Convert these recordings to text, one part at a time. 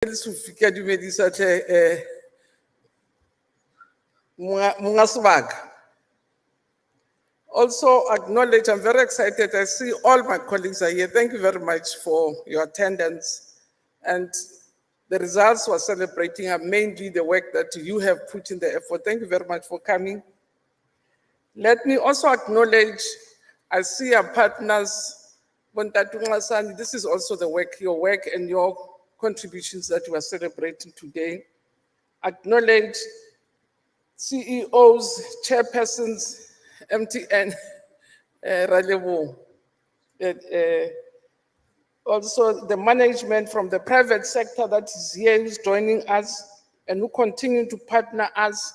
Sufika dumedisa tle monga sebaka. Also acknowledge, I'm very excited. I see all my colleagues are here. Thank you very much for your attendance. And the results we're celebrating are mainly the work that you have put in the effort. Thank you very much for coming. Let me also acknowledge, I see our partners, Bontatu Ngasani. This is also the work, your work and your contributions that we are celebrating today. Acknowledge CEOs, chairpersons, MTN, Ralevo. Also the management from the private sector that is here, is joining us and who continue to partner us.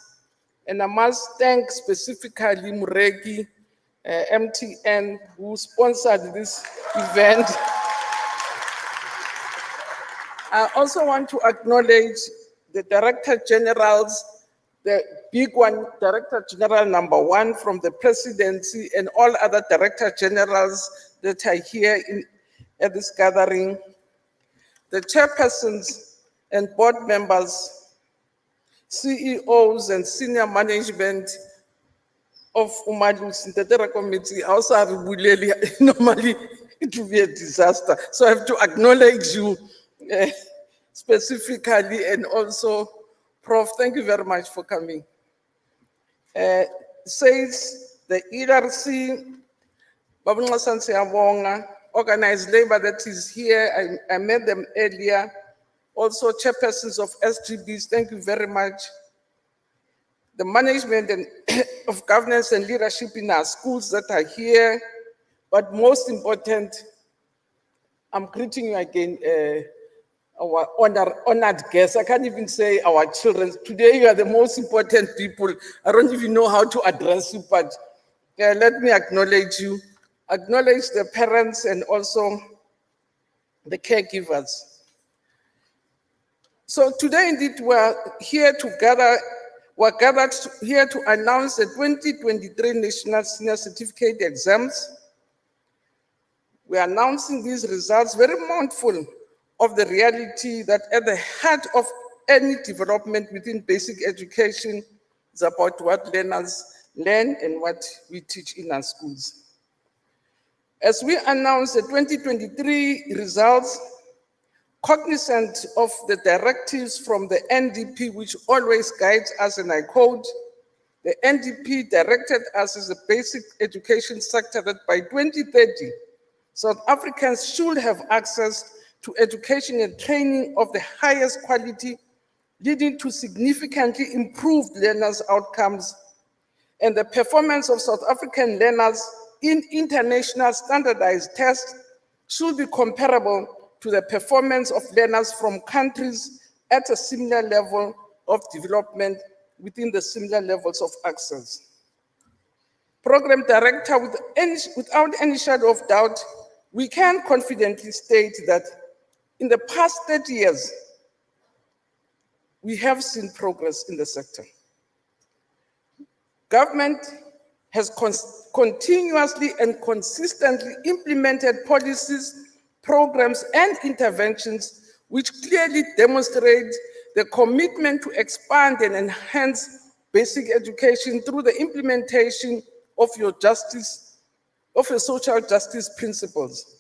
And I must thank specifically Mureki, MTN, who sponsored this event. I also want to acknowledge the Director Generals, the big one, Director General #1 from the Presidency, and all other Director Generals that are here at this gathering, the chairpersons and board members, CEOs and senior management of Umadu Sintetera Committee. Also, normally it will be a disaster. So I have to acknowledge you specifically, and also Prof, thank you very much for coming. Says the ERC, Babungasan Siyabonga, organized labor that is here. I met them earlier. Also chairpersons of SGBs, thank you very much. The management and of governance and leadership in our schools that are here. But most important, I'm greeting you again, our honored guests. I can't even say our children. Today you are the most important people. I don't even know how to address you, but let me acknowledge you. Acknowledge the parents and also the caregivers. So today indeed we're here together. We're gathered here to announce the 2023 National Senior Certificate exams. We're announcing these results very mindful of the reality that at the heart of any development within basic education is about what learners learn and what we teach in our schools. As we announce the 2023 results, cognizant of the directives from the NDP, which always guides us, and I quote, the NDP directed us as a basic education sector that by 2030, South Africans should have access to education and training of the highest quality, leading to significantly improved learners' outcomes, and the performance of South African learners in international standardized tests should be comparable to the performance of learners from countries at a similar level of development within the similar levels of access. Program Director, without any shadow of doubt, we can confidently state that in the past 30 years, we have seen progress in the sector. Government has continuously and consistently implemented policies, programs, and interventions which clearly demonstrate the commitment to expand and enhance basic education through the implementation of your social justice principles.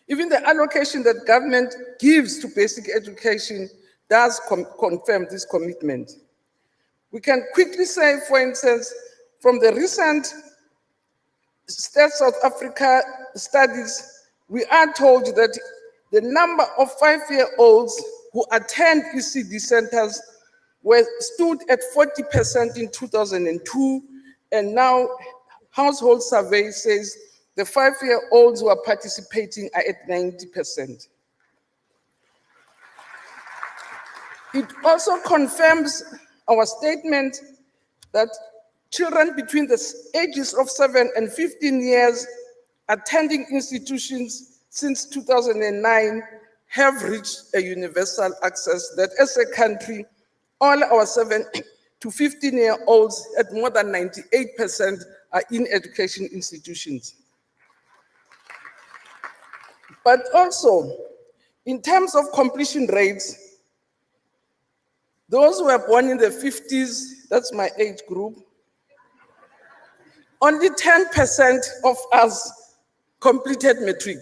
Even the allocation that government gives to basic education does confirm this commitment. We can quickly say, for instance, from the recent State South Africa studies, we are told that the number of 5-year-olds who attend ECD centers stood at 40% in 2002, and now household survey says the 5-year-olds who are participating are at 90%. It also confirms our statement that children between the ages of 7 and 15 years attending institutions since 2009 have reached a universal access that as a country, all our 7 to 15-year-olds at more than 98% are in education institutions. But also, In terms of completion rates, those who were born in the 50s, that's my age group, only 10% of us completed Matric.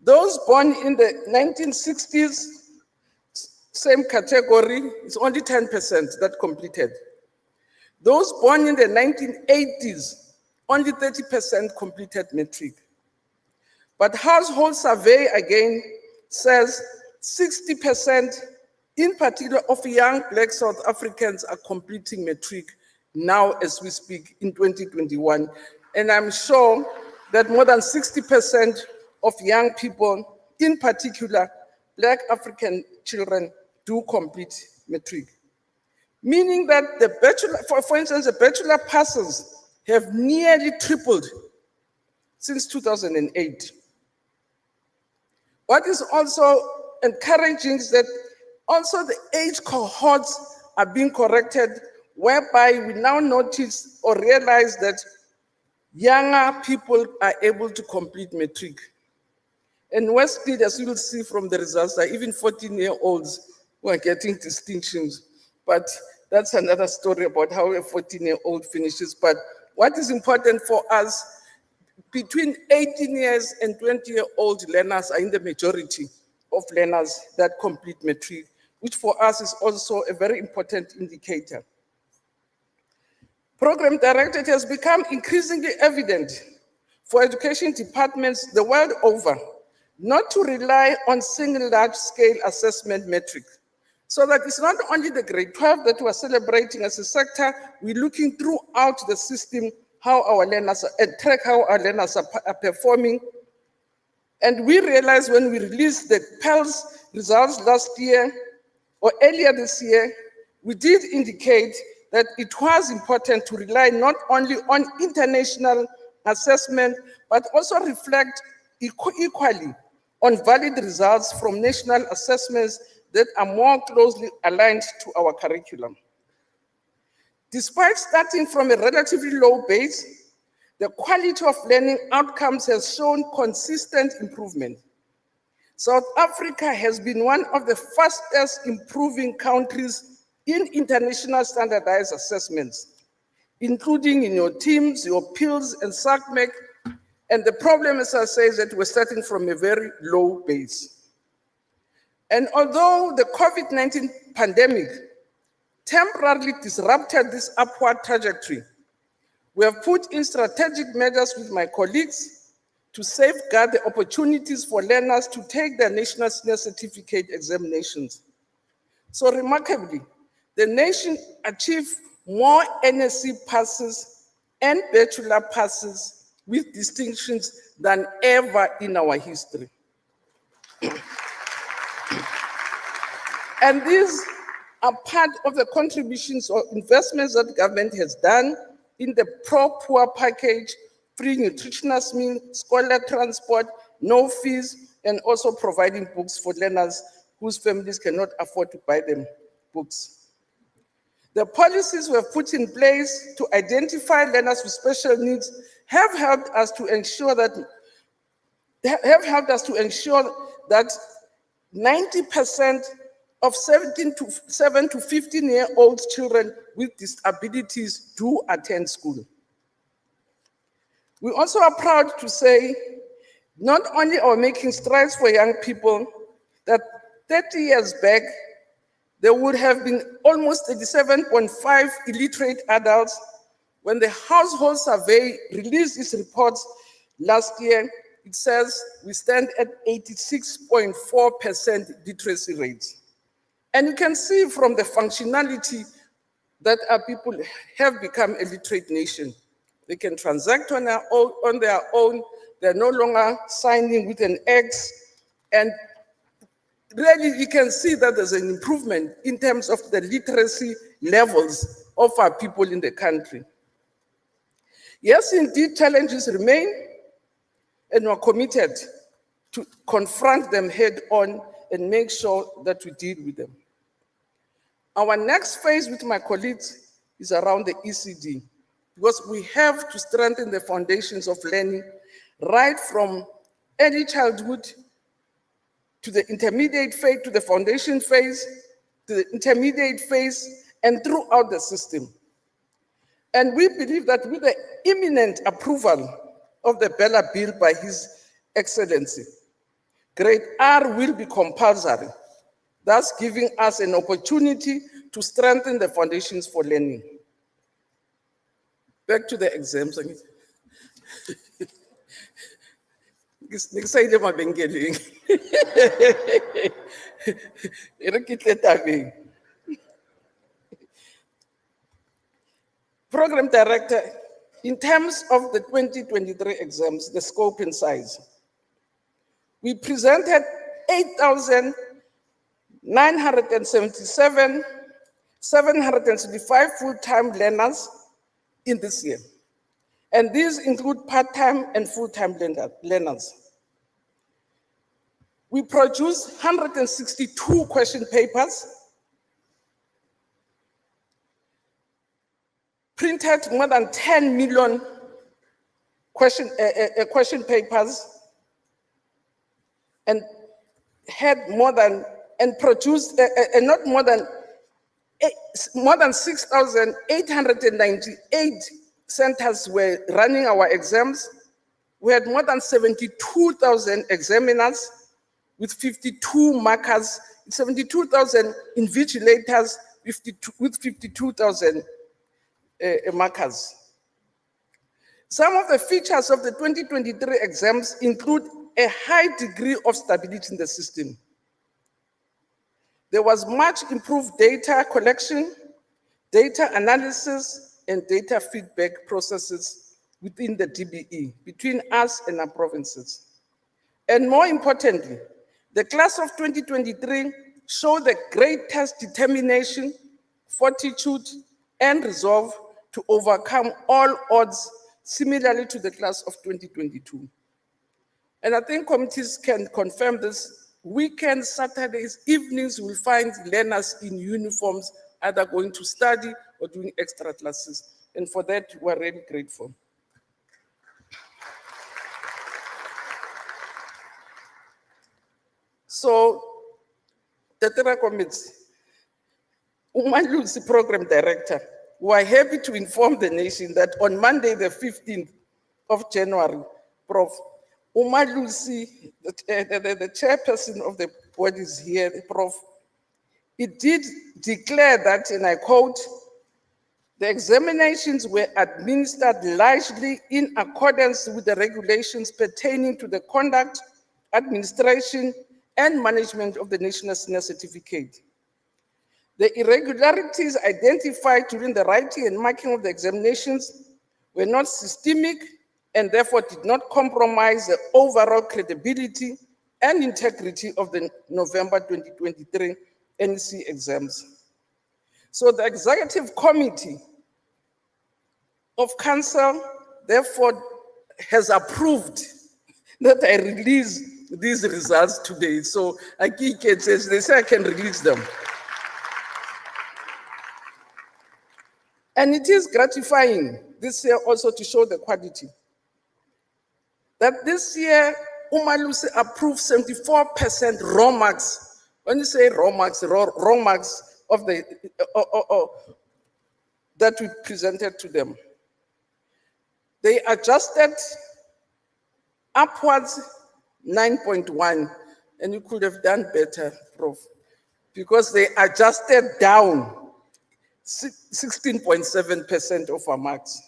Those born in the 1960s, same category, it's only 10% that completed. Those born in the 1980s, only 30% completed Matric. But household survey again says 60% in particular of young Black South Africans are completing Matric now as we speak in 2021. And I'm sure that more than 60% of young people, in particular Black African children, do complete Matric. Meaning that the bachelor, for instance, the bachelor passes have nearly tripled since 2008. What is also encouraging is that also the age cohorts are being corrected, whereby we now notice or realize that younger people are able to complete Matric. And Westfield, as you will see from the results, are even 14-year-olds who are getting distinctions. But that's another story about how a 14-year-old finishes. But what is important for us, between 18 years and 20-year-old learners are in the majority of learners that complete Matric, which for us is also a very important indicator. Program directed has become increasingly evident for education departments the world over not to rely on single large-scale assessment metrics. So that it's not only the grade 12 that we're celebrating as a sector, we're looking throughout the system how our learners track how our learners are performing. And we realized when we released the PELS results last year or earlier this year, we did indicate that it was important to rely not only on international assessment, but also reflect equally on valid results from national assessments that are more closely aligned to our curriculum. Despite starting from a relatively low base, the quality of learning outcomes has shown consistent improvement. South Africa has been one of the fastest improving countries in international standardized assessments, including in your TIMSS, your PILS, and SACMEC. And the problem, as I say, is that we're starting from a very low base. And although the COVID-19 pandemic temporarily disrupted this upward trajectory, we have put in strategic measures with my colleagues to safeguard the opportunities for learners to take their national senior certificate examinations. So remarkably, the nation achieved more NSC passes and bachelor passes with distinctions than ever in our history. And these are part of the contributions or investments that the government has done in the pro-poor package, free nutritious meals, scholar transport, no fees, and also providing books for learners whose families cannot afford to buy them books. The policies we have put in place to identify learners with special needs have helped us to ensure that 90% of 7 to 15-year-old children with disabilities do attend school. We also are proud to say, not only are we making strides for young people, that 30 years back, there would have been almost 87.5 illiterate adults. When the household survey released its reports last year, it says we stand at 86.4% literacy rates. And you can see from the functionality that our people have become a literate nation. They can transact on their own. They're no longer signing with an X. And really, you can see that there's an improvement in terms of the literacy levels of our people in the country. Yes, indeed, challenges remain, and we're committed to confront them head on and make sure that we deal with them. Our next phase with my colleagues is around the ECD, because we have to strengthen the foundations of learning right from early childhood to the intermediate phase, to the foundation phase, to the intermediate phase, and throughout the system. And we believe that with the imminent approval of the Bella Bill by His Excellency, Grade R will be compulsory, thus giving us an opportunity to strengthen the foundations for learning. Back to the exams. Ngisayile mabengeleng. E re ke tle tabeng. Program Director, in terms of the 2023 exams, the scope and size, we presented 8,977, 765 full-time learners in this year. And these include part-time and full-time learners. We produced 162 question papers, printed more than 10 million question papers, and had produced more than 6,898 centers were running our exams. We had more than 72,000 examiners with 52 markers, 72,000 invigilators with 52,000 markers. Some of the features of the 2023 exams include a high degree of stability in the system. There was much improved data collection, data analysis, and data feedback processes within the DBE, between us and our provinces. And more importantly, the class of 2023 showed the greatest determination, fortitude, and resolve to overcome all odds, similarly to the class of 2022. And I think committees can confirm this. Weekends, Saturdays, evenings, we'll find learners in uniforms either going to study or doing extra classes. And for that, we're really grateful. So, the Tera Committee, Umalusi Program Director, we are happy to inform the nation that on Monday, the 15th of January, Prof. Umalusi, the chairperson of the board is here, Prof. It did declare that, and I quote, the examinations were administered largely in accordance with the regulations pertaining to the conduct, administration, and management of the National Senior Certificate. The irregularities identified during the writing and marking of the examinations were not systemic and therefore did not compromise the overall credibility and integrity of the November 2023 NEC exams. So the Executive Committee of Council therefore has approved that I release these results today. So they say I can release them. And it is gratifying this year also to show the quality. That this year, Umalusi approved 74% raw marks. When you say raw marks of the that we presented to them. They adjusted upwards 9.1, and you could have done better, Prof, because they adjusted down 16.7% of our marks.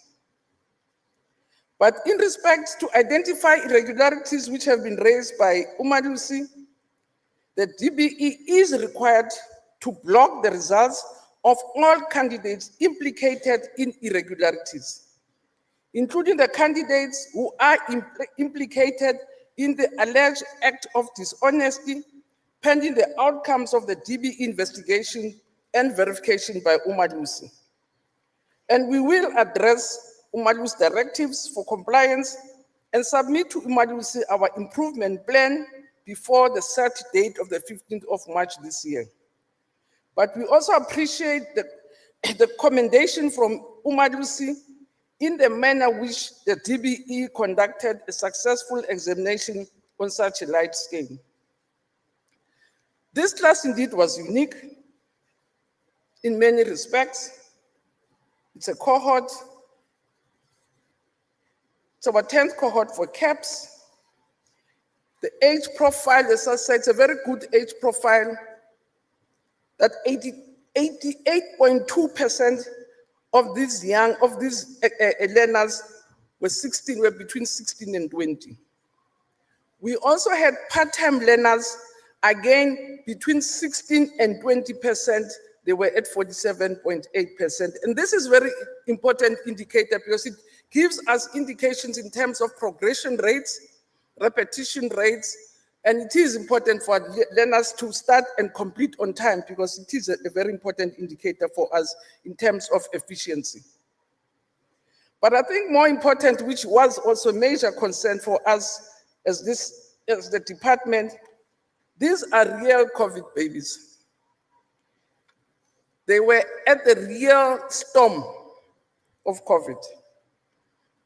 But in respect to identify irregularities which have been raised by Umalusi, the DBE is required to block the results of all candidates implicated in irregularities, including the candidates who are implicated in the alleged act of dishonesty, pending the outcomes of the DBE investigation and verification by Umalusi. And we will address Umalusi's directives for compliance and submit to Umalusi our improvement plan before the set date of the 15th of March this year. But we also appreciate the commendation from Umalusi in the manner which the DBE conducted a successful examination on such a light scale. This class indeed was unique in many respects. It's a cohort. It's our 10th cohort for CAPS. The age profile, as I said, it's a very good age profile that 88.2% of these learners were between 16 and 20. We also had part-time learners, again, between 16 and 20%, they were at 47.8%. And this is very important indicator because it gives us indications in terms of progression rates, repetition rates, and it is important for learners to start and complete on time because it is a very important indicator for us in terms of efficiency. But I think more important, which was also a major concern for us as the department, these are real COVID babies. They were at the real storm of COVID.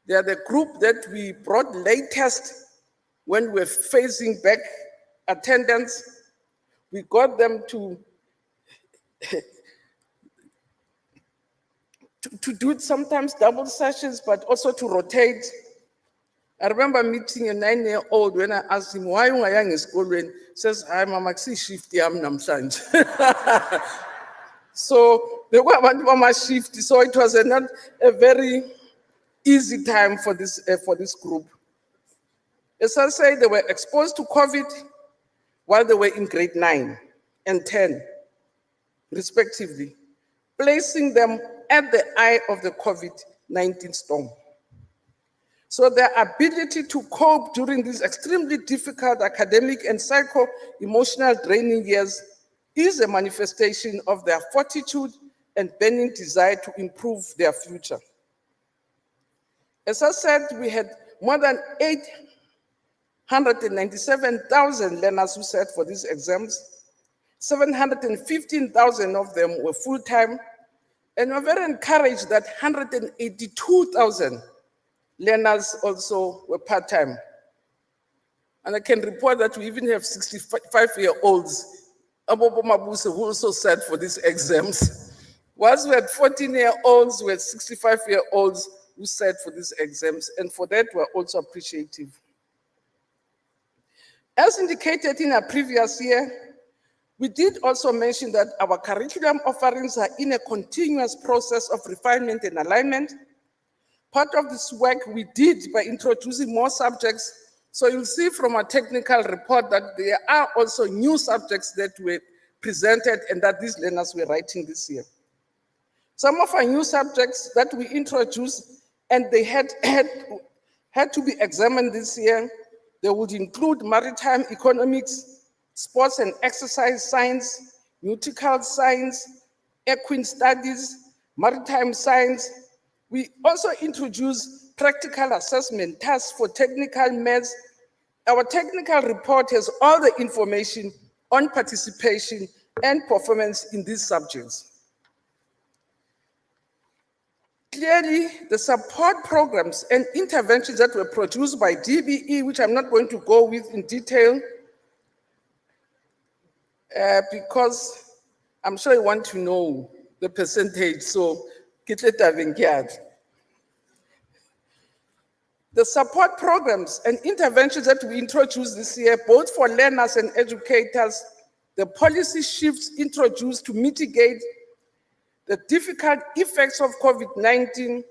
They are the group that we brought latest when we're phasing back attendance. We got them to do sometimes double sessions, but also to rotate. I remember meeting a 9-year-old when I asked him, why are you in school? He says, I'm a maxi shift, So they were mama shift, so it was not a very easy time for this group. As I say, they were exposed to COVID while they were in grade 9 and 10, respectively, placing them at the eye of the COVID-19 storm. So their ability to cope during these extremely difficult academic and psycho-emotional draining years is a manifestation of their fortitude and burning desire to improve their future. As I said, we had more than 897,000 learners who sat for these exams. 715,000 of them were full-time, and we're very encouraged that 182,000 learners also were part-time. And I can report that we even have 65-year-olds who also sat for these exams. Whilst we had 14-year-olds, we had 65-year-olds who sat for these exams, and for that we're also appreciative. As indicated in our previous year, we did also mention that our curriculum offerings are in a continuous process of refinement and alignment. Part of this work we did by introducing more subjects. So you'll see from our technical report that there are also new subjects that were presented and that these learners were writing this year. Some of our new subjects that we introduced and they had to be examined this year, they would include maritime economics, sports and exercise science, nautical science, equine studies, maritime science. We also introduced practical assessment tasks for technical maths. Our technical report has all the information on participation and performance in these subjects. Clearly, the support programs and interventions that were produced by DBE, which I'm not going to go with in detail, because I'm sure you want to know the percentage, so get it The support programs and interventions that we introduced this year, both for learners and educators, the policy shifts introduced to mitigate the difficult effects of COVID-19,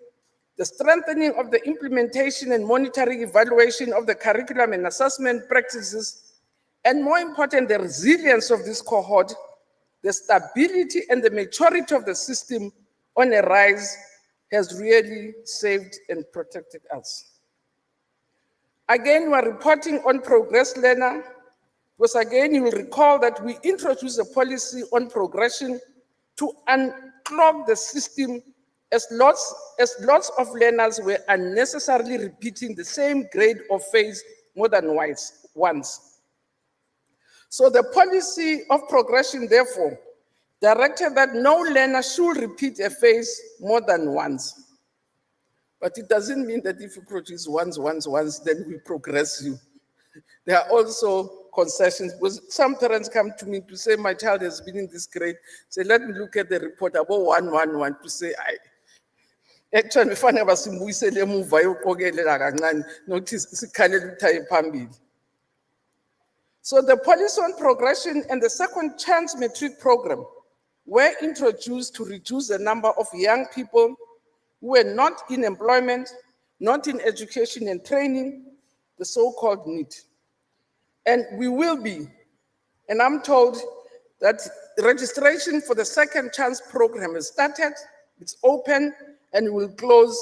the strengthening of the implementation and monitoring evaluation of the curriculum and assessment practices, and more important, the resilience of this cohort, the stability and the maturity of the system on a rise has really saved and protected us. Again, we're reporting on progress learner, because again, you will recall that we introduced a policy on progression to unclog the system as lots of learners were unnecessarily repeating the same grade or phase more than once. So the policy of progression, therefore, directed that no learner should repeat a phase more than once. But it doesn't mean that if you produce once, then we progress you. There are also concessions, because some parents come to me to say, my child has been in this grade. Say, let me look at the report about 111 to say, actually, fanele basimbuyisele emuva yokuqokelela kancane nokuthi sikhalele ukuthi phambili. So the policy on progression and the second chance matric program were introduced to reduce the number of young people who were not in employment, not in education and training, the so-called NEET. And we will be, and I'm told that registration for the second chance program has started, it's open, and will close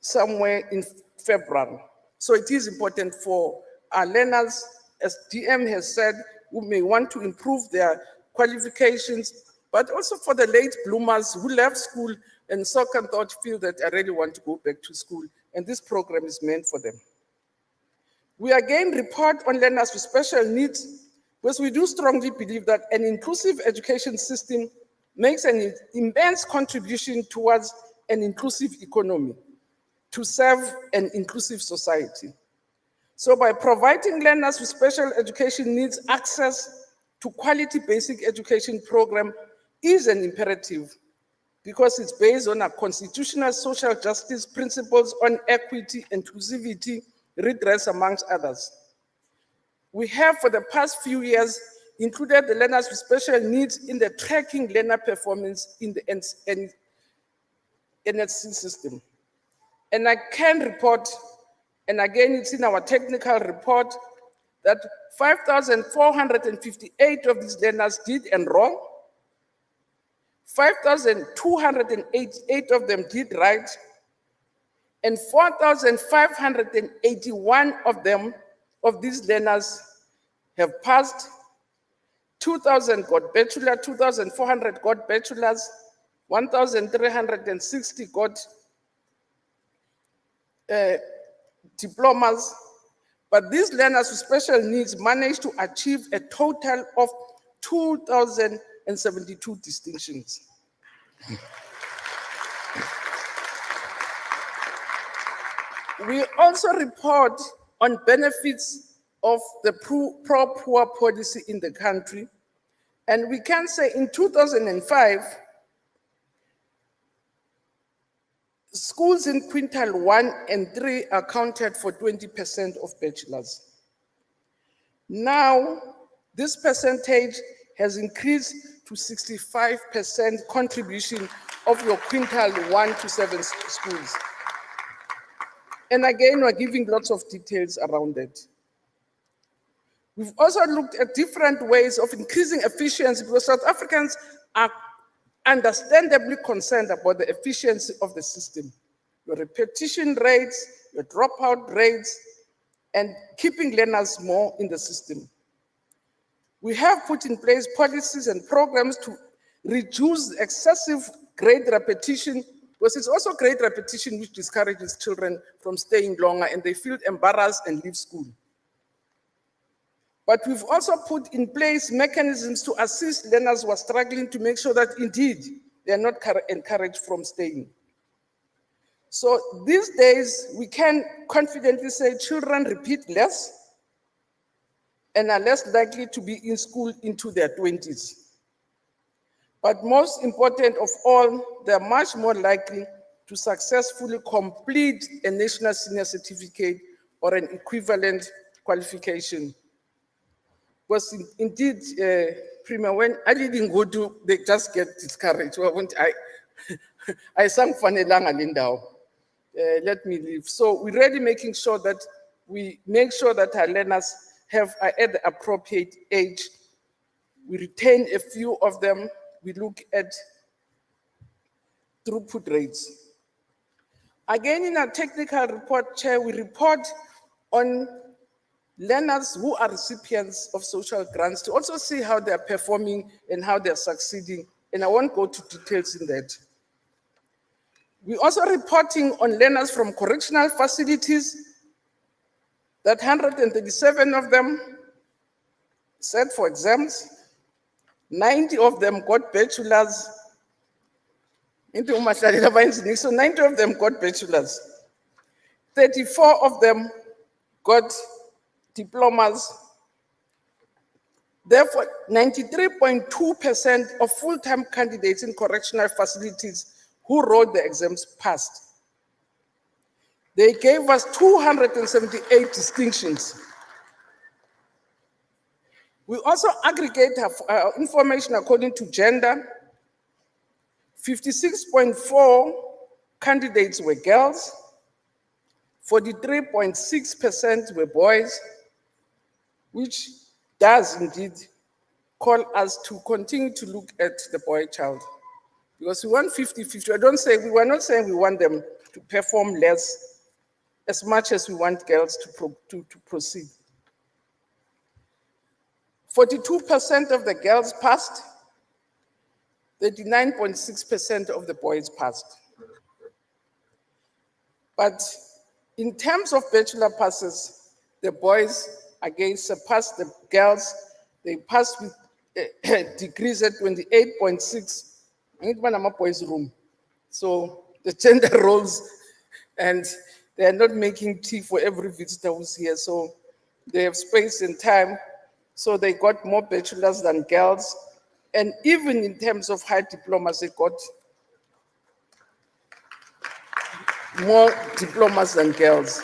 somewhere in February. So it is important for our learners, as DM has said, who may want to improve their qualifications, but also for the late bloomers who left school and second thought feel that I really want to go back to school, and this program is meant for them. We again report on learners with special needs, because we do strongly believe that an inclusive education system makes an immense contribution towards an inclusive economy to serve an inclusive society. So by providing learners with special education needs access to quality basic education program is an imperative, because it's based on our constitutional social justice principles on equity, inclusivity, redress, amongst others. We have, for the past few years, included the learners with special needs in the tracking learner performance in the NSC system. And I can report, and again, it's in our technical report, that 5,458 of these learners did enroll, 5,288 of them did write, and 4,581 of these learners have passed. 2,000 got bachelor, 2,400 got bachelors, 1,360 got diplomas, but these learners with special needs managed to achieve a total of 2,072 distinctions. We also report on benefits of the pro-poor policy in the country, and we can say in 2005, schools in quintile 1 and 3 accounted for 20% of bachelors. Now, this percentage has increased to 65% contribution of your quintile 1 to 7 schools. And again, we're giving lots of details around it. We've also looked at different ways of increasing efficiency, because South Africans are understandably concerned about the efficiency of the system, your repetition rates, your dropout rates, and keeping learners more in the system. We have put in place policies and programs to reduce excessive grade repetition, because it's also grade repetition which discourages children from staying longer and they feel embarrassed and leave school. But we've also put in place mechanisms to assist learners who are struggling, to make sure that indeed they are not encouraged from staying. So these days, we can confidently say children repeat less and are less likely to be in school into their 20s. But most important of all, they're much more likely to successfully complete a national senior certificate or an equivalent qualification. Because indeed, Premier, when I didn't go to, they just get discouraged. I sang Fanelanga Lindau. Let me leave. So we're really making sure that we make sure that our learners are at the appropriate age. We retain a few of them. We look at throughput rates. Again, in our technical report, Chair, we report on learners who are recipients of social grants to also see how they're performing and how they're succeeding. And I won't go to details in that. We're also reporting on learners from correctional facilities, that 137 of them sat for exams, 90 of them got bachelors. So 90 of them got bachelors. 34 of them got diplomas, Therefore, 93.2% of full-time candidates in correctional facilities who wrote the exams passed. They gave us 278 distinctions. We also aggregate our information according to gender. 56.4 candidates were girls, 43.6% were boys, which does indeed call us to continue to look at the boy child. Because we want 50-50. We were not saying we want them to perform less as much as we want girls to proceed. 42% of the girls passed, 39.6% of the boys passed. But in terms of bachelor passes, the boys again surpassed the girls. They passed with degrees at 28.6. I need one of my boys' room. So the gender roles, and they are not making tea for every visitor who's here. So they have space and time. So they got more bachelors than girls. And even in terms of high diplomas, they got more diplomas than girls.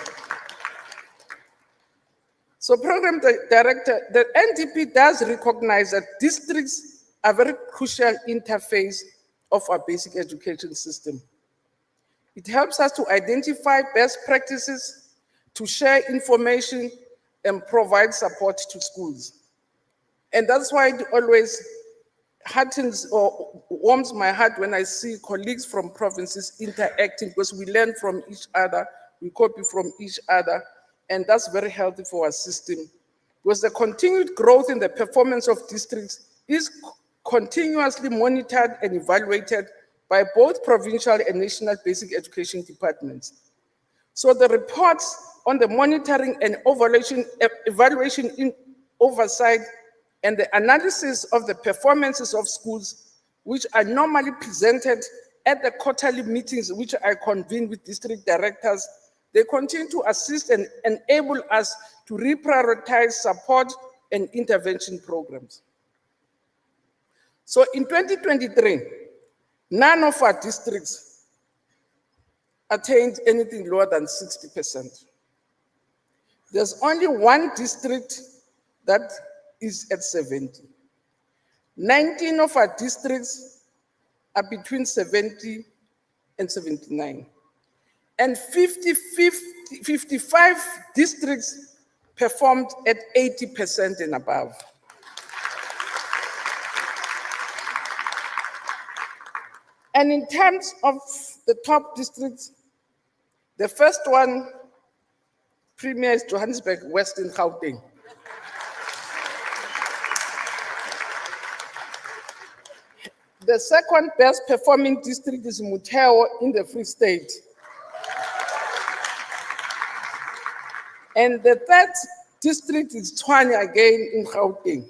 So program director, the NDP does recognize that districts are a very crucial interface of our basic education system. It helps us to identify best practices, to share information, and provide support to schools. And that's why it always heartens or warms my heart when I see colleagues from provinces interacting, because we learn from each other, we copy from each other, and that's very healthy for our system. Because the continued growth in the performance of districts is continuously monitored and evaluated by both provincial and national basic education departments. So the reports on the monitoring and evaluation in oversight and the analysis of the performances of schools, which are normally presented at the quarterly meetings which I convene with district directors, they continue to assist and enable us to reprioritize support and intervention programs. So in 2023, none of our districts attained anything lower than 60%. There's only one district that is at 70. 19 of our districts are between 70 and 79. And 55 districts performed at 80% and above. And in terms of the top districts, the first one, premier, is Johannesburg West in Gauteng. The second best performing district is Motheo in the Free State. And the third district is Tshwane again in Gauteng.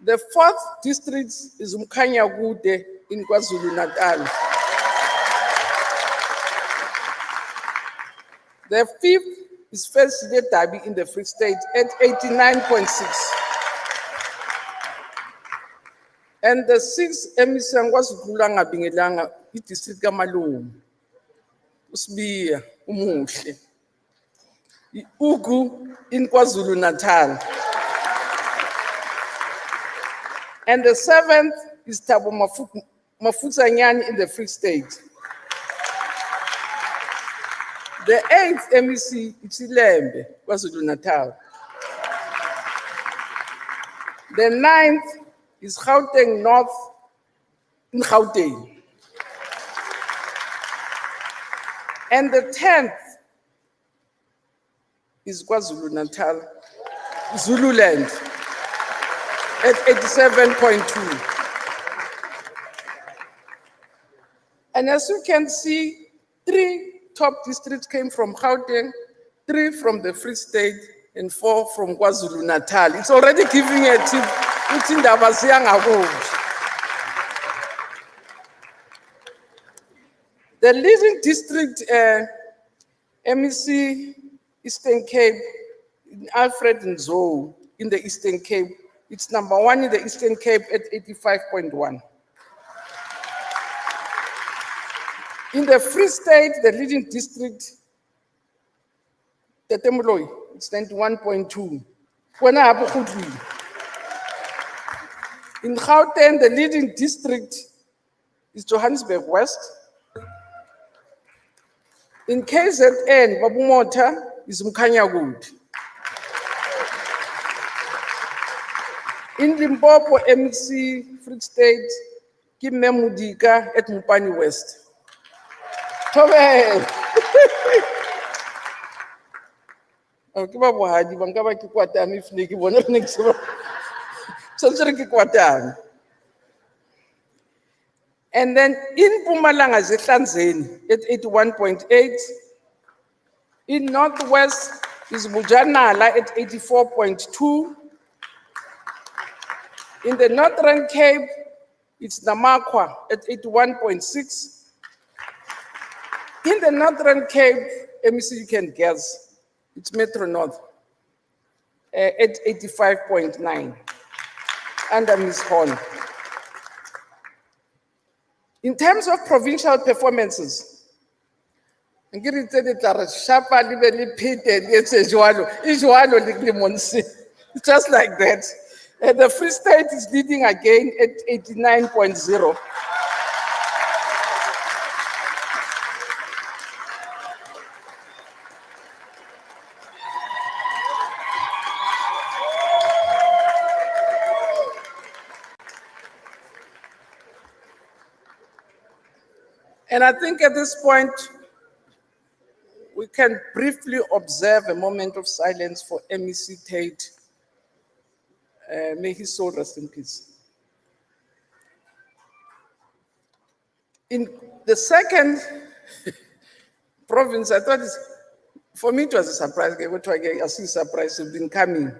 The fourth district is Mkhanyakude in KwaZulu-Natal. The fifth is First Dabi in the Free State at 89.6. And the sixth emission was Kulanga Bingelanga, district Kamalung. Usbiya, Umuhle. Ugu in KwaZulu-Natal. And the seventh is Thabo Mafutsanyani in the Free State. The eighth MEC is Ilembe, KwaZulu-Natal. The ninth is Gauteng North in Gauteng. And the 10th is KwaZulu-Natal, Zululand, at 87.2. And as you can see, 3 top districts came from Gauteng, 3 from the Free State, and 4 from KwaZulu-Natal. It's already giving a tip. The leading district, MEC Eastern Cape, in Alfred and Zoe in the Eastern Cape. It's number 1 in the Eastern Cape at 85.1. In the Free State, the leading district, the Temuloi, it's 91.2. In Gauteng, the leading district is Johannesburg West. In KZN, Babumota is Mkanyagud. In Limpopo, MC Free State, Kimemudika at Mupani West. Tobe. Kiba bohadi bangaba ke kwatami fne ke bona ne ke so ke kwatami. And then in Mpumalanga Zehlanzeni at 81.8. In Northwest is Bujanala at 84.2. In the Northern Cape, it's Namakwa at 81.6. In the Northern Cape, MEC you can guess, it's Metro North at 85.9 under Ms. Horn. In terms of provincial performances, just like that. The Free State is leading again at 89.0. And I think at this point, we can briefly observe a moment of silence for MEC Tate. May his soul rest in peace. In the second province, I thought, for me it was a surprise. I see surprise has been coming.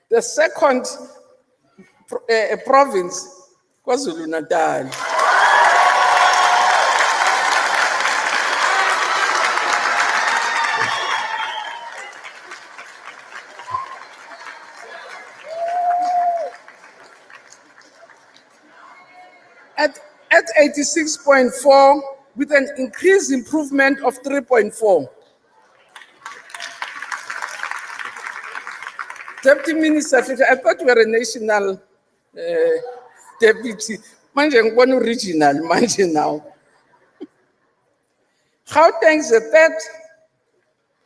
The second province, KwaZulu-Natal. At 86.4, with an increased improvement of 3.4. Deputy Minister, I thought we were a national deputy. Manje ngibona regional manje now. Gauteng is the third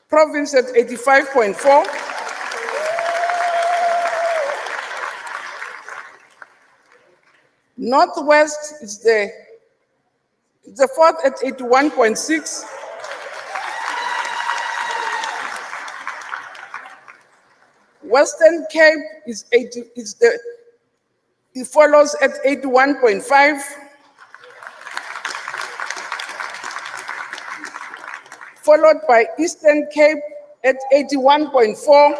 province at 85.4. Northwest is the fourth at 81.6. Western Cape it follows at 81.5. Followed by Eastern Cape at 81.4.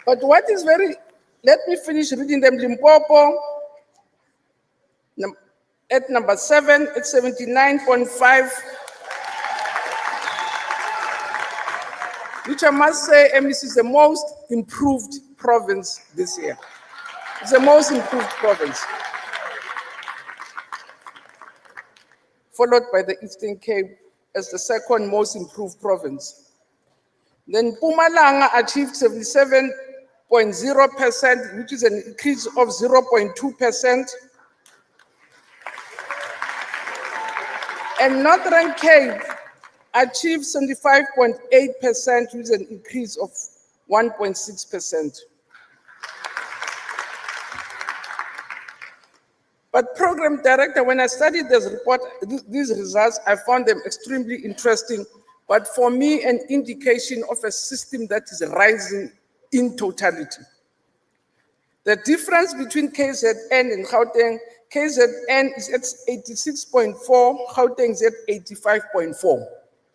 But what is let me finish reading them. Limpopo at number 7 at 79.5. Which I must say, MEC is the most improved province this year. It's the most improved province. Followed by the Eastern Cape as the second most improved province. Then Mpumalanga achieved 77.0%, which is an increase of 0.2%. And Northern Cape achieved 75.8%, which is an increase of 1.6%. But Program Director, when I studied this report, these results, I found them extremely interesting, but for me, an indication of a system that is rising in totality. The difference between KZN and Gauteng, KZN is at 86.4, Gauteng is at 85.4,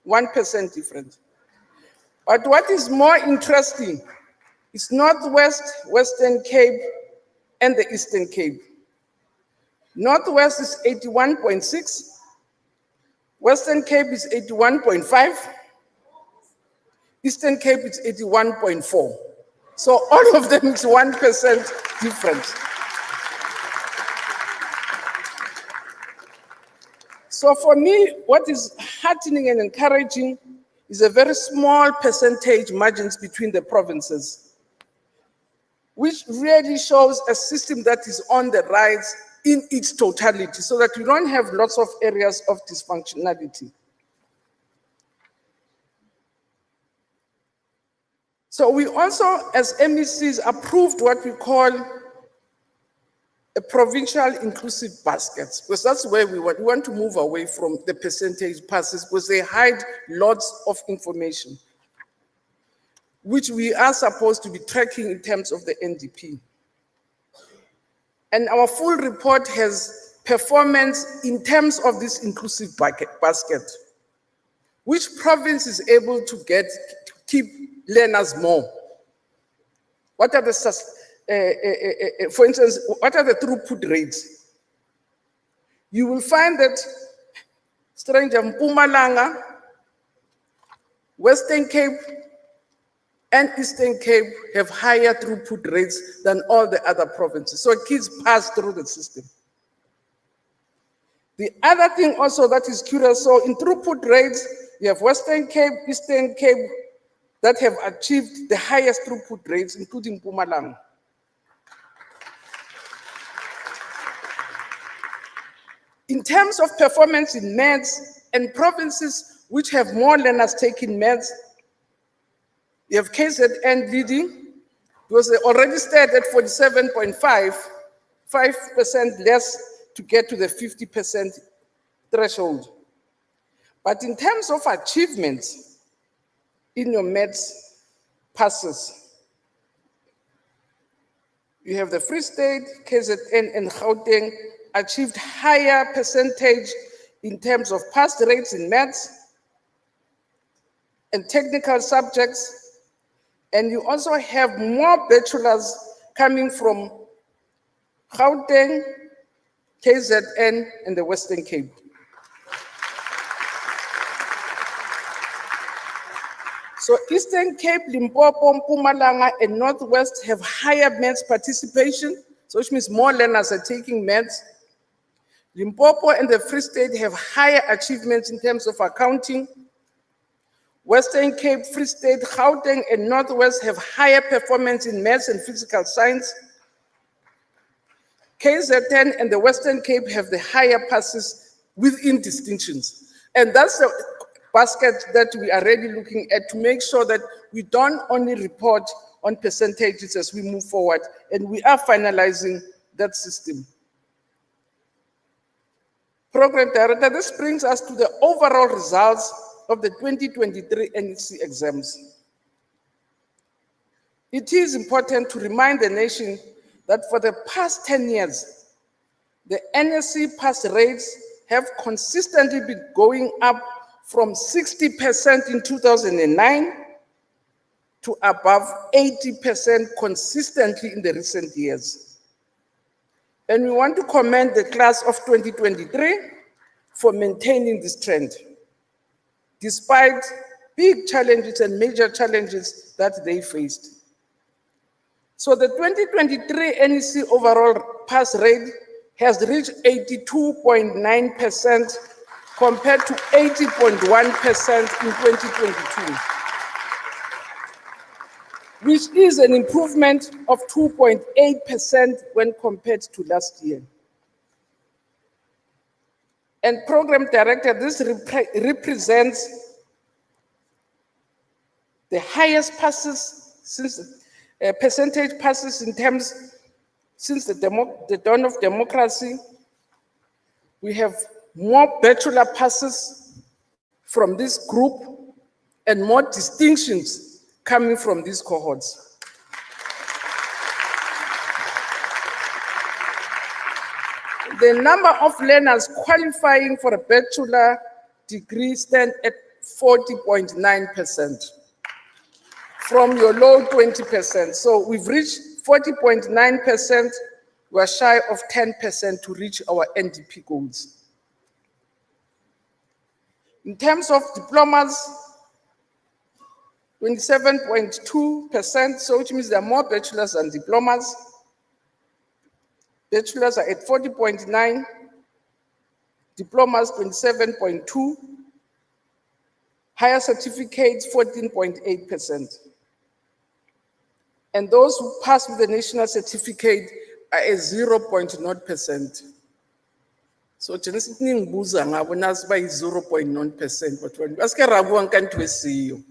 1% difference. But what is more interesting is Northwest, Western Cape, and the Eastern Cape. Northwest is 81.6. Western Cape is 81.5. Eastern Cape is 81.4. So all of them is 1% difference. So for me, what is heartening and encouraging is a very small percentage margins between the provinces, which really shows a system that is on the rise in its totality, so that we don't have lots of areas of dysfunctionality. So we also, as MECs, approved what we call a provincial inclusive baskets, because that's where we want to move away from the percentage passes, because they hide lots of information, which we are supposed to be tracking in terms of the NDP. And our full report has performance in terms of this inclusive basket. Which province is able to keep learners more? What are the, for instance, what are the throughput rates? You will find that stranger Mpumalanga, Western Cape, and Eastern Cape have higher throughput rates than all the other provinces. So kids pass through the system. The other thing also that is curious, so in throughput rates, you have Western Cape, Eastern Cape that have achieved the highest throughput rates, including Mpumalanga. In terms of performance in maths, and provinces which have more learners taking maths, you have KZN leading, because they already started at 47.5, 5% less to get to the 50% threshold. But in terms of achievements in your maths passes, you have the Free State, KZN, and Gauteng achieved higher percentage in terms of pass rates in maths and technical subjects. And you also have more bachelors coming from Gauteng, KZN, and the Western Cape. So Eastern Cape, Limpopo, Mpumalanga, and Northwest have higher maths participation, so which means more learners are taking maths. Limpopo and the Free State have higher achievements in terms of accounting. Western Cape, Free State, Gauteng, and Northwest have higher performance in maths and physical science. KZN and the Western Cape have the higher passes within distinctions. And that's the basket that we are really looking at to make sure that we don't only report on percentages as we move forward, and we are finalizing that system. Program Director, this brings us to the overall results of the 2023 NEC exams. It is important to remind the nation that for the past 10 years, the NSC pass rates have consistently been going up from 60% in 2009 to above 80% consistently in the recent years. And we want to commend the class of 2023 for maintaining this trend, despite big challenges and major challenges that they faced. So the 2023 NEC overall pass rate has reached 82.9% compared to 80.1% in 2022, which is an improvement of 2.8% when compared to last year. And Program Director, this represents the highest passes since percentage passes in terms since the dawn of democracy. We have more bachelor passes from this group and more distinctions coming from these cohorts. The number of learners qualifying for a bachelor degree stand at 40.9% from your low 20%. So we've reached 40.9% We are shy of 10% to reach our NDP goals. In terms of diplomas, 27.2%, so which means there are more bachelors than diplomas. Bachelors are at 40.9, diplomas 27.2, higher certificates 14.8%. And those who pass with the national certificate are at 0.0%. So just ngibuza ngabo nasi bayi 0.0%, but when aske rabu ankantu esiyo.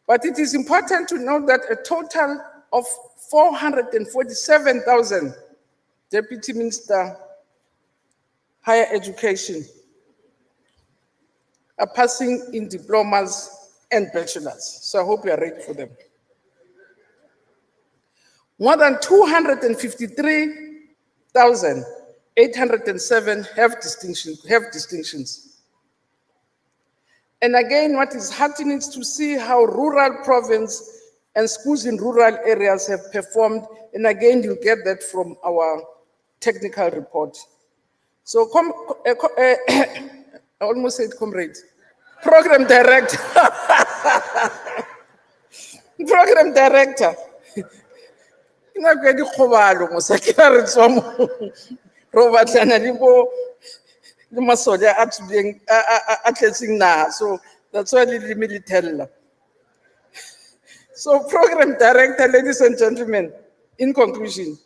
But it is important to note that a total of 447,000 Deputy Minister Higher Education are passing in diplomas and bachelors. So I hope you are ready for them. More than 253,807 have distinctions. And again, what is heartening is to see how rural province and schools in rural areas have performed. And again, you'll get that from our technical report. So, I almost said comrade, program director, program director. So that's why let me tell. So program director, ladies and gentlemen, in conclusion,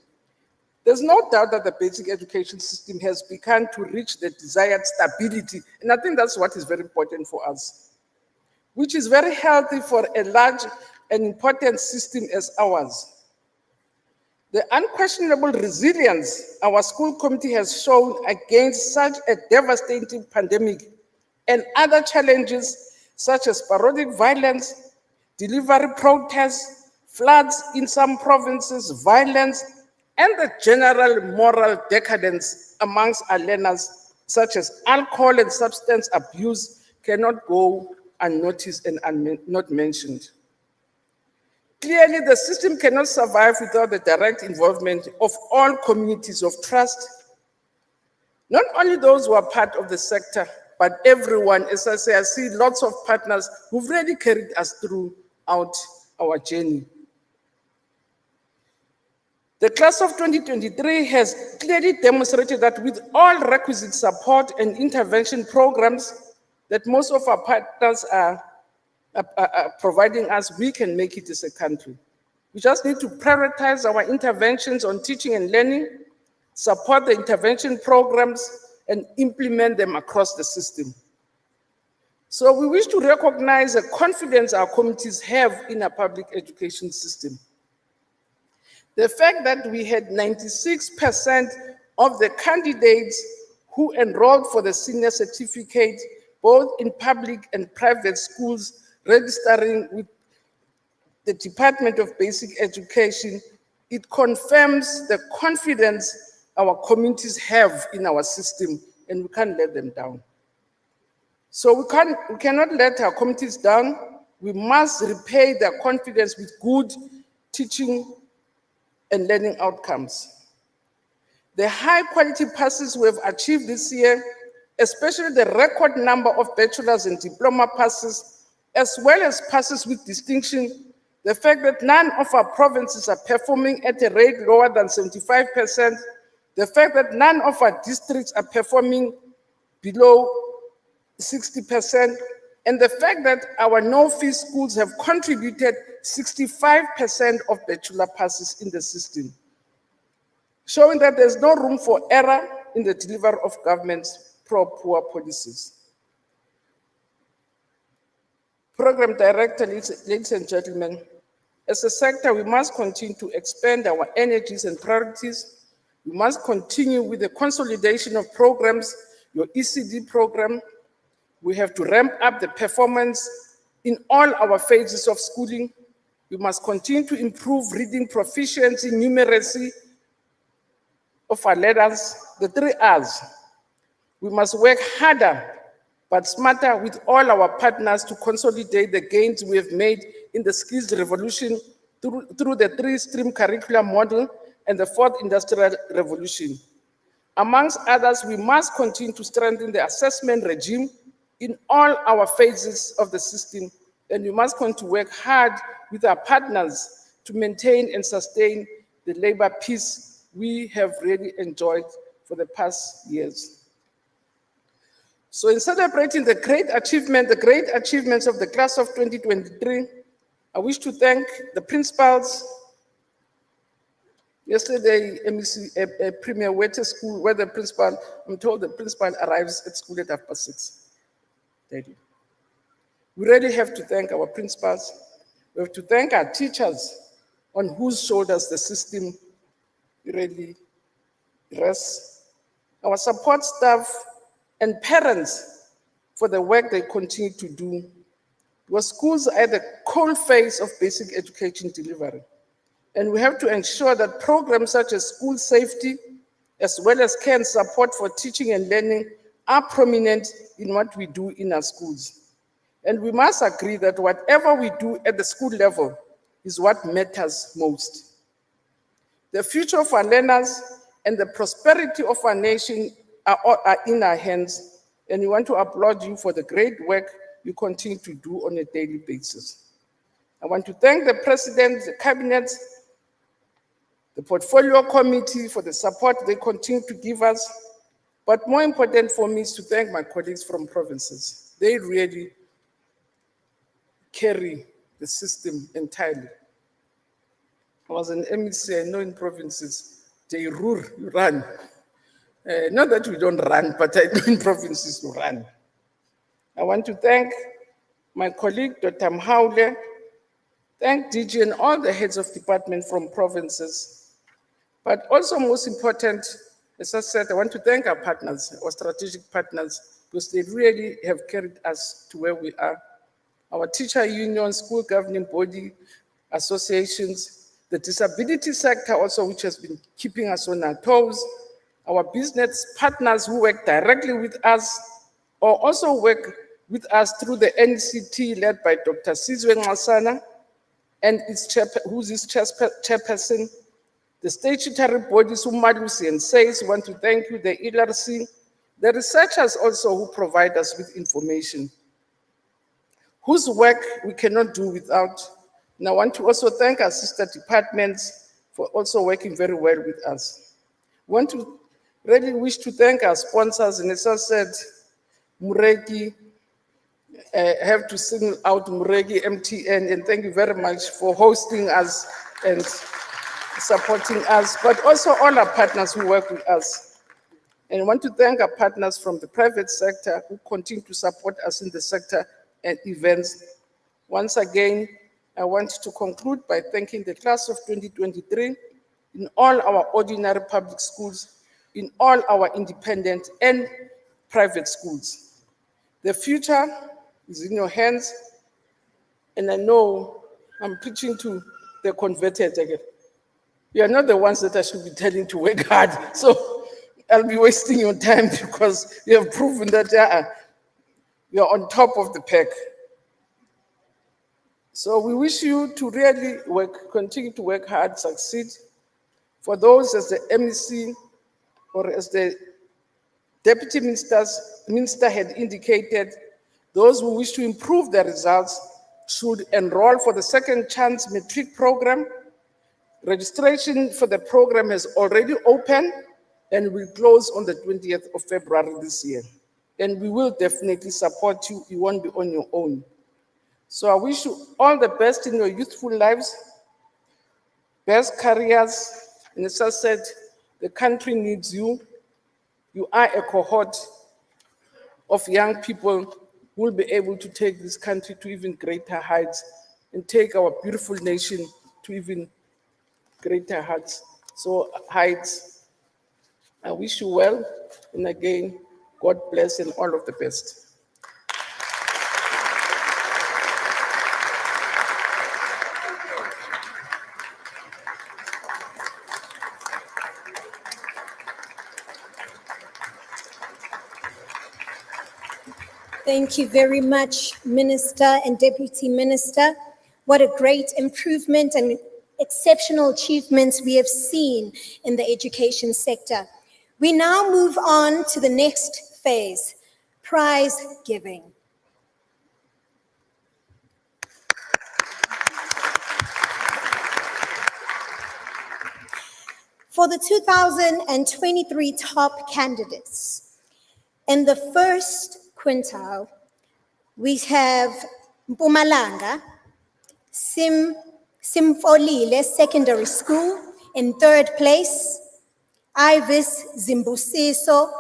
there's no doubt that the basic education system has begun to reach the desired stability. And I think that's what is very important for us, which is very healthy for a large and important system as ours. The unquestionable resilience our school committee has shown against such a devastating pandemic and other challenges such as sporadic violence, delivery protests, floods in some provinces, violence, and the general moral decadence amongst our learners, such as alcohol and substance abuse, cannot go unnoticed and not mentioned. Clearly, the system cannot survive without the direct involvement of all communities of trust, not only those who are part of the sector, but everyone. As I say, I see lots of partners who've really carried us throughout our journey. The class of 2023 has clearly demonstrated that with all requisite support and intervention programs that most of our partners are providing us, we can make it as a country. We just need to prioritize our interventions on teaching and learning, support the intervention programs, and implement them across the system. So we wish to recognize the confidence our communities have in our public education system. The fact that we had 96% of the candidates who enrolled for the senior certificate, both in public and private schools, registering with the Department of Basic Education, it confirms the confidence our communities have in our system, and we can't let them down. So we cannot let our communities down. We must repay their confidence with good teaching and learning outcomes. The high quality passes we have achieved this year, especially the record number of bachelor's and diploma passes, as well as passes with distinction, the fact that none of our provinces are performing at a rate lower than 75%, the fact that none of our districts are performing below 60%, and the fact that our no-fee schools have contributed 65% of bachelor passes in the system, showing that there's no room for error in the delivery of government's pro-poor policies. Program Director, ladies and gentlemen, as a sector, we must continue to expand our energies and priorities. We must continue with the consolidation of programs, your ECD program. We have to ramp up the performance in all our phases of schooling. We must continue to improve reading proficiency, numeracy of our learners, the 3 R's. We must work harder but smarter with all our partners to consolidate the gains we have made in the skills revolution through the 3-stream curriculum model and the 4th industrial revolution. Amongst others, we must continue to strengthen the assessment regime in all our phases of the system, and we must continue to work hard with our partners to maintain and sustain the labor peace we have really enjoyed for the past years. So in celebrating the great achievements of the class of 2023, I wish to thank the principals. Yesterday, Premier went to school where the principal, I'm told the principal arrives at school at 6:30. We really have to thank our principals. We have to thank our teachers on whose shoulders the system really rests, our support staff and parents for the work they continue to do. Because schools are at the cold face of basic education delivery. And we have to ensure that programs such as school safety, as well as care and support for teaching and learning, are prominent in what we do in our schools. And we must agree that whatever we do at the school level is what matters most. The future of our learners and the prosperity of our nation are in our hands, and we want to applaud you for the great work you continue to do on a daily basis. I want to thank the President, the Cabinet, the Portfolio Committee for the support they continue to give us, but more important for me is to thank my colleagues from provinces. They really carry the system entirely. I was an MEC, I know in provinces, they rule, you run. Not that we don't run, but I know in provinces you run. I want to thank my colleague, Dr. Mhaule, thank DG and all the heads of department from provinces. But also most important, as I said, I want to thank our partners, our strategic partners, because they really have carried us to where we are. Our teacher union, school governing body, associations, the disability sector also, which has been keeping us on our toes, our business partners who work directly with us, or also work with us through the NCT led by Dr. Sizwe Ngasana, and who's its chairperson, the statutory bodies, Umalusi and SAYS, want to thank you, the LRC, the researchers also who provide us with information, whose work we cannot do without. And I want to also thank our sister departments for also working very well with us. I want to really wish to thank our sponsors, and as I said, Mureki, I have to single out Mureki, MTN, and thank you very much for hosting us and supporting us, but also all our partners who work with us. And I want to thank our partners from the private sector who continue to support us in the sector and events. Once again, I want to conclude by thanking the class of 2023 in all our ordinary public schools, in all our independent and private schools. The future is in your hands, and I know I'm preaching to the converted again. You are not the ones that I should be telling to work hard, so I'll be wasting your time because you have proven that you're on top of the pack. So we wish you to really continue to work hard, succeed. For those as the MEC or as the Deputy Minister had indicated, those who wish to improve their results should enroll for the second chance Matric program. Registration for the program has already opened and will close on the 20th of February this year. And we will definitely support you. You won't be on your own. So I wish you all the best in your youthful lives, best careers. And as I said, the country needs you. You are a cohort of young people who will be able to take this country to even greater heights and take our beautiful nation to even greater heights. So heights, I wish you well. And again, God bless and all of the best. Thank you very much, Minister and Deputy Minister. What a great improvement and exceptional achievements we have seen in the education sector. We now move on to the next phase, prize giving. For the 2023 top candidates, in the first quintile, we have Mpumalanga, Simfolile Secondary School. In third place, Ivis Zimbusiso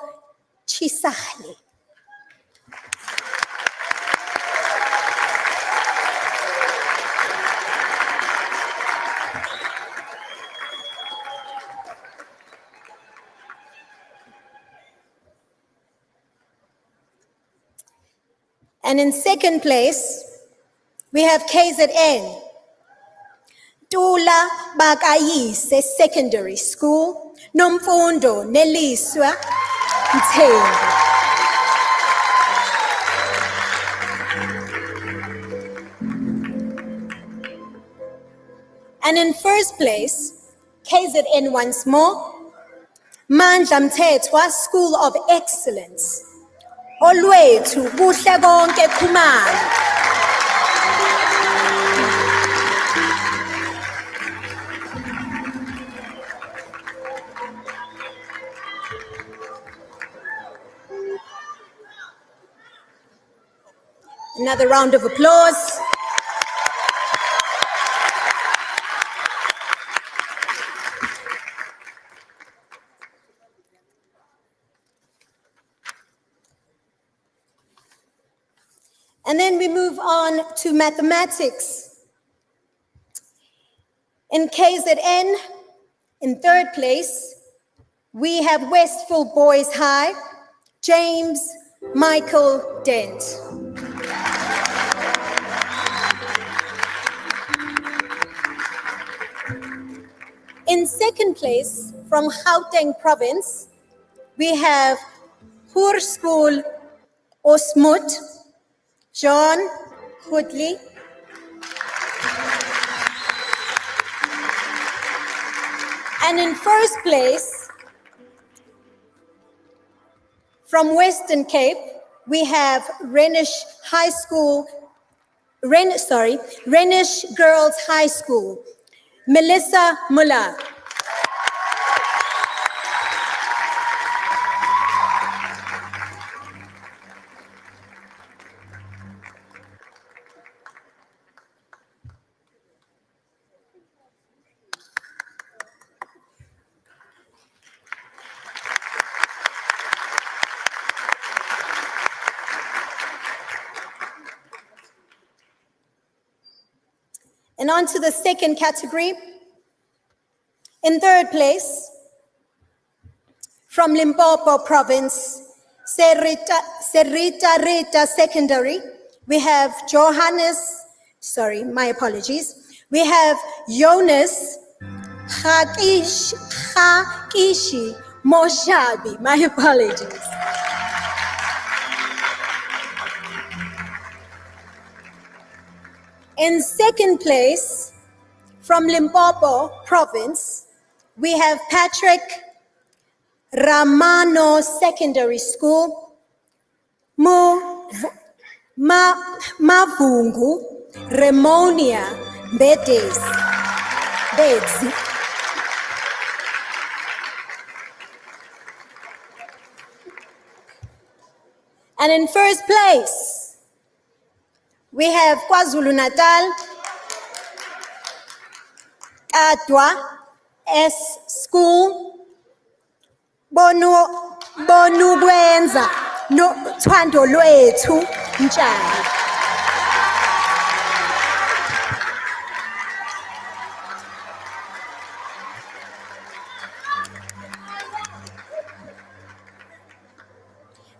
Chisale. And in second place, we have KZN, Tula Bakayise Secondary School, Nomfundo Neliswa Mthembu. And in first place, KZN once more, Mandla Mthethwa School of Excellence, Olwethu Kuhle Konke Khumalo. Another round of applause. And then we move on to mathematics. In KZN, in third place, we have Westfield Boys High, James Michael Dent. In second place, from Gauteng Province, we have Hoer School Osmoed, John Hoodley. And in first place, from Western Cape, we have Rhenish Girls High School, Melissa Muller. And on to the second category. In third place, from Limpopo Province, Serita Rita Secondary, we have we have Jonas Hakishi Moshabi, my apologies. In second place, from Limpopo Province, we have Patrick Ramano Secondary School, Mavungu Remonia Beds. And in first place, we have KwaZulu-Natal, Adwa S School, Bonu Gwenza, no Twando Lwethu Mtshali.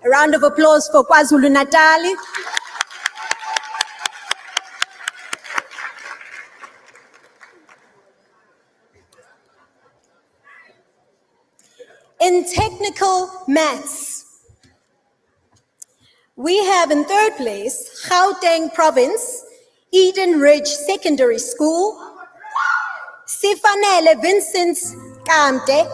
A round of applause for KwaZulu-Natal. In technical maths, we have in third place, Gauteng Province, Eden Ridge Secondary School, Sifanele Vincent Kamte.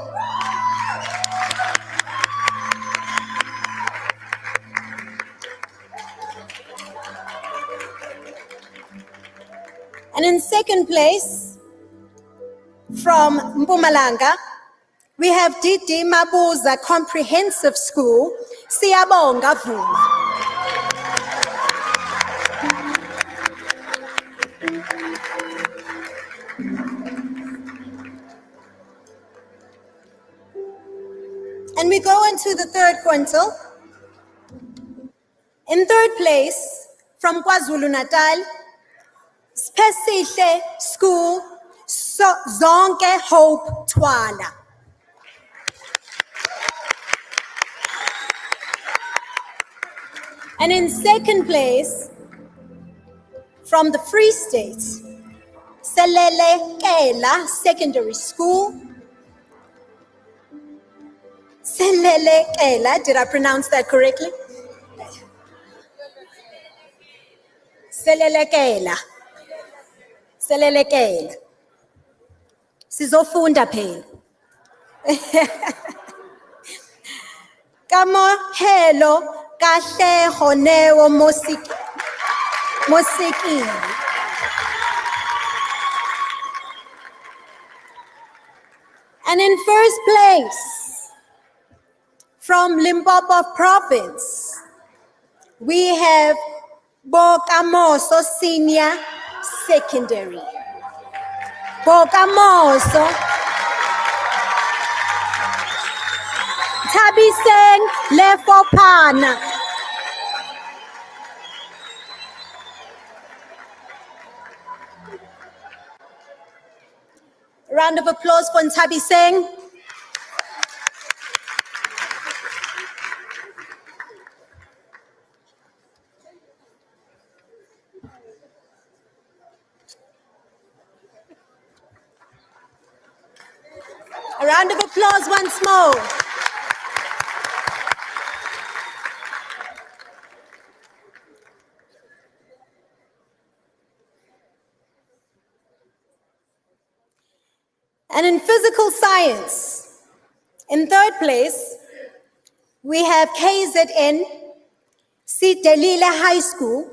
And in second place, from Mpumalanga, we have Didi Mabuza Comprehensive School, Siyabonga Vuma. And we go into the third quintile. In third place, from KwaZulu-Natal, Spesihle School, Zonke Hope Twala. And in second place, from the Free State, Selele Kela Secondary School. Selele Kela, did I pronounce that correctly? Selele Kela. Selele Kela. Sizofunda phela. Kamohelo Kahleho Neo Mosiki. And in first place, from Limpopo Province, we have Bokamoso Senior Secondary. Bokamoso. Tabiseng Lefopana. Round of applause for Tabiseng. A round of applause once more. And in physical science, in third place, we have KZN Sidelile High School,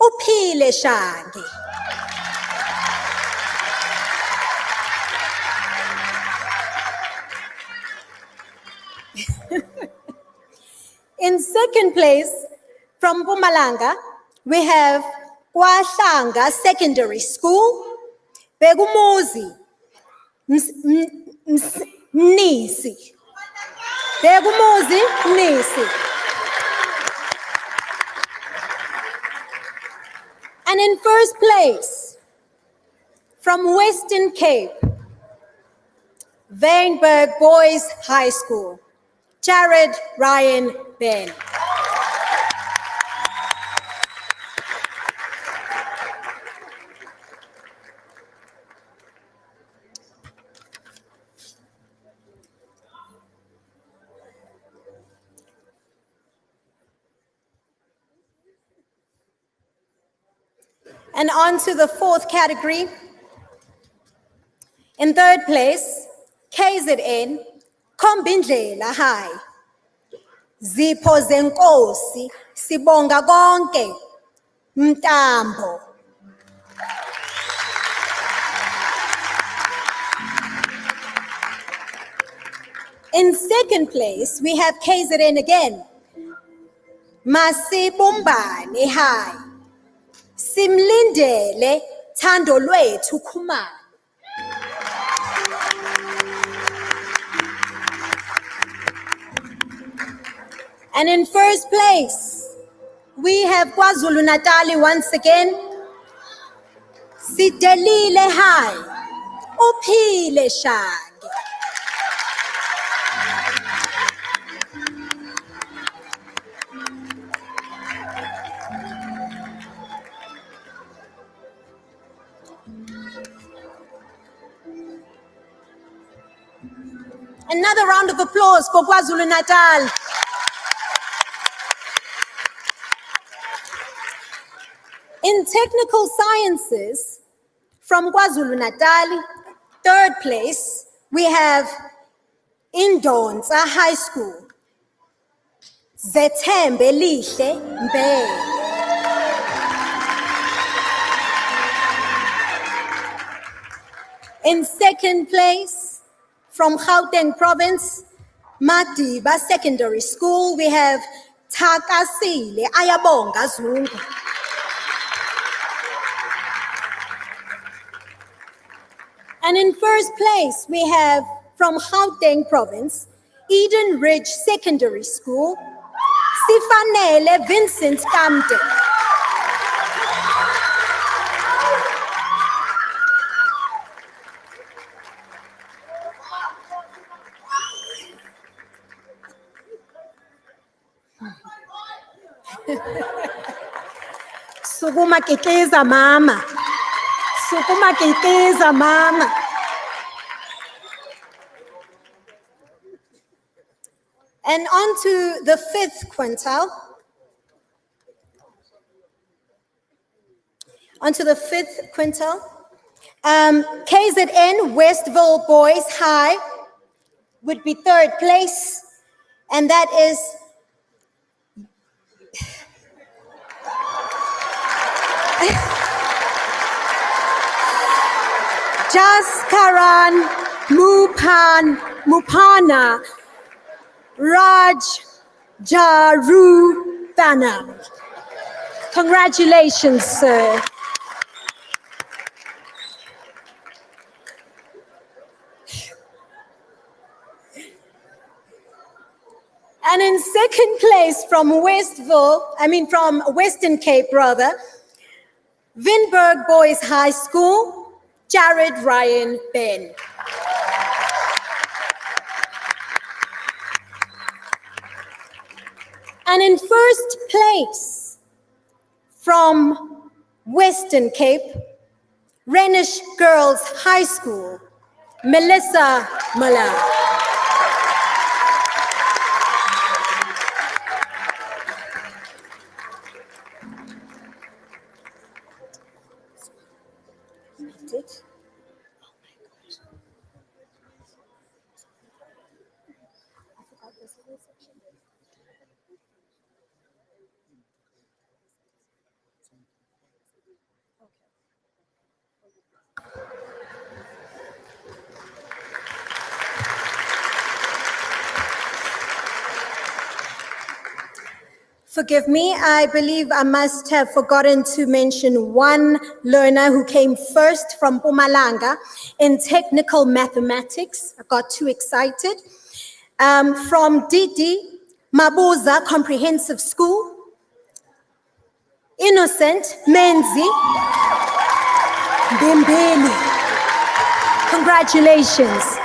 Uphile Shangi. In second place, from Mpumalanga, we have KwaShanga Secondary School, Begumuzi Mnisi. Begumuzi Mnisi. And in first place, from Western Cape, Wynberg Boys High School, Jared Ryan Ben. And on to the fourth category. In third place, KZN Kombindlela High. Zipho zenkosi sibonga konke Mtambo. In second place, we have KZN again. Masibumbane High. Simlindele Thando Lwethu Khumalo. And in first place, we have KwaZulu-Natal once again. Sidelile High, Uphile Shangi. Another round of applause for KwaZulu-Natal. In technical sciences, from KwaZulu-Natal, Third place, we have Indonza High School. Zethembe Lihle Mbe. In second place, from Gauteng Province, Madiba Secondary School, we have Thakasile Ayabonga Zungu. And in first place, we have from Gauteng Province, Eden Ridge Secondary School, Sifanele Vincent Kamte. Sukuma kiteza mama. Sukuma kiteza mama. And on to the fifth quintile. KZN Westville Boys High would be third place, and that is Jaskaran Mupana Raj Jarutana. Congratulations, sir. And in second place from Western Cape rather, Vinberg Boys High School, Jared Ryan Ben. And in first place from Western Cape, Renish Girls High School, Melissa Mala. Forgive me, I believe I must have forgotten to mention one learner who came first from Mpumalanga in technical mathematics. I got too excited. From Didi Mabuza Comprehensive School, Innocent Menzi Bimbeli. Congratulations.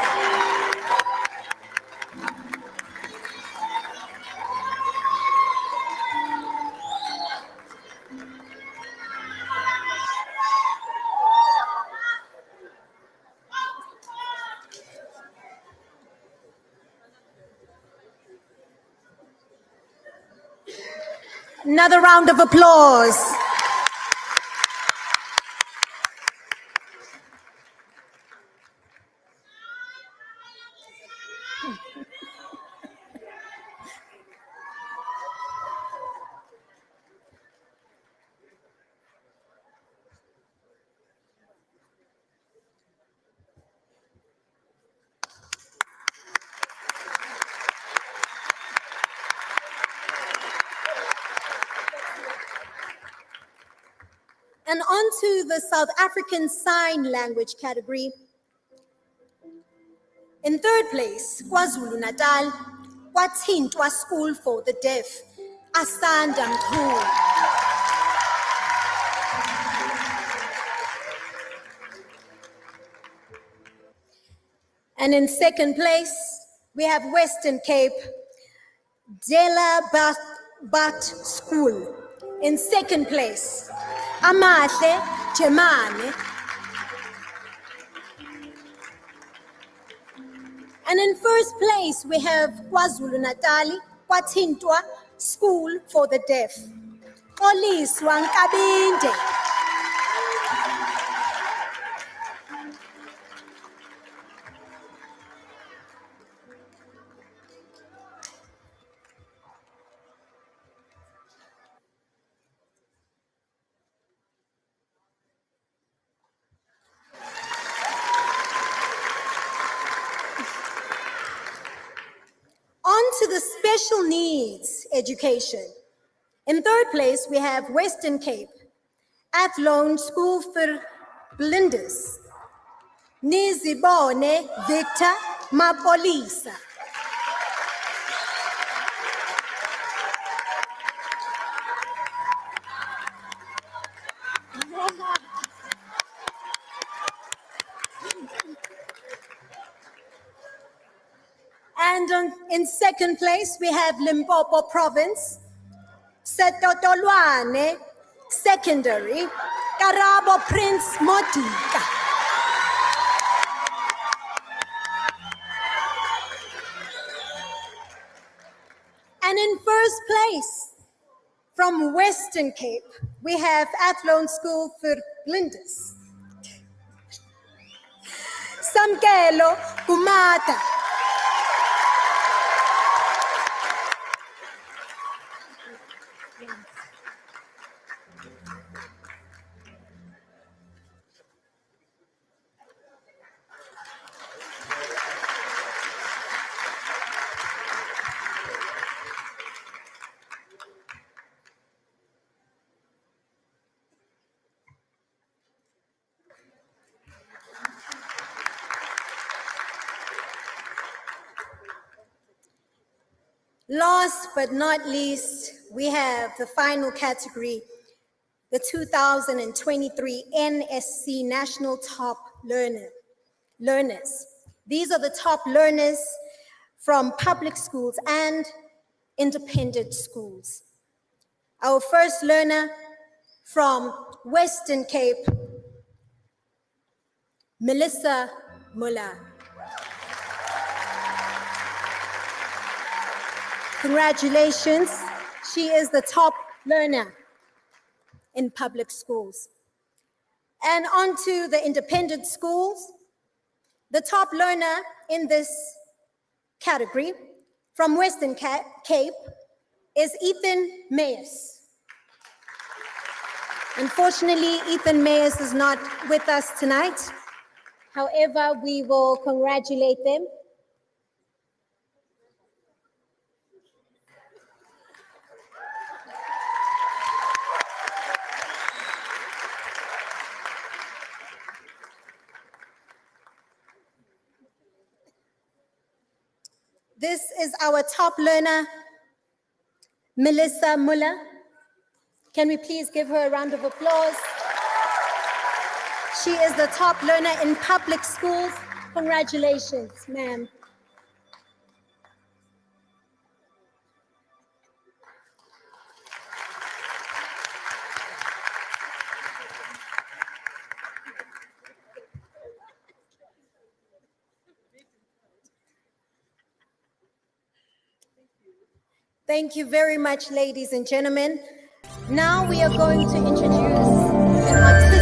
Another round of applause. And on to the South African Sign Language category. In third place, KwaZulu-Natal, Kwathintwa School for the Deaf, Asanda Mkhulu. And in second place, we have Western Cape, Dela Bat School. In second place, Amahle Jemane. And in first place, we have KwaZulu-Natal, Kwathintwa School for the Deaf. Oliswa Nkabinde. special needs education. In third place, we have Western Cape, Athlone School for Blindes, Nizibone Victor Mapolisa. And in second place, we have Limpopo Province, Setotolwane Secondary, Karabo Prince Motika. And in first place, from Western Cape, we have Athlone School for Blindes, Samkelo Kumata. Last but not least, we have the final category, the 2023 NSC National Top Learners. These are the top learners from public schools and independent schools. Our first learner from Western Cape, Melissa Muller. Congratulations, she is the top learner in public schools. And on to the independent schools. The top learner in this category from Western Cape is Ethan Mayes. Unfortunately, Ethan Mayes is not with us tonight. However, we will congratulate them. This is our top learner, Melissa Muller. Can we please give her a round of applause? She is the top learner in public schools. Congratulations, ma'am. Thank you very much, ladies and gentlemen. Now we are going to introduce an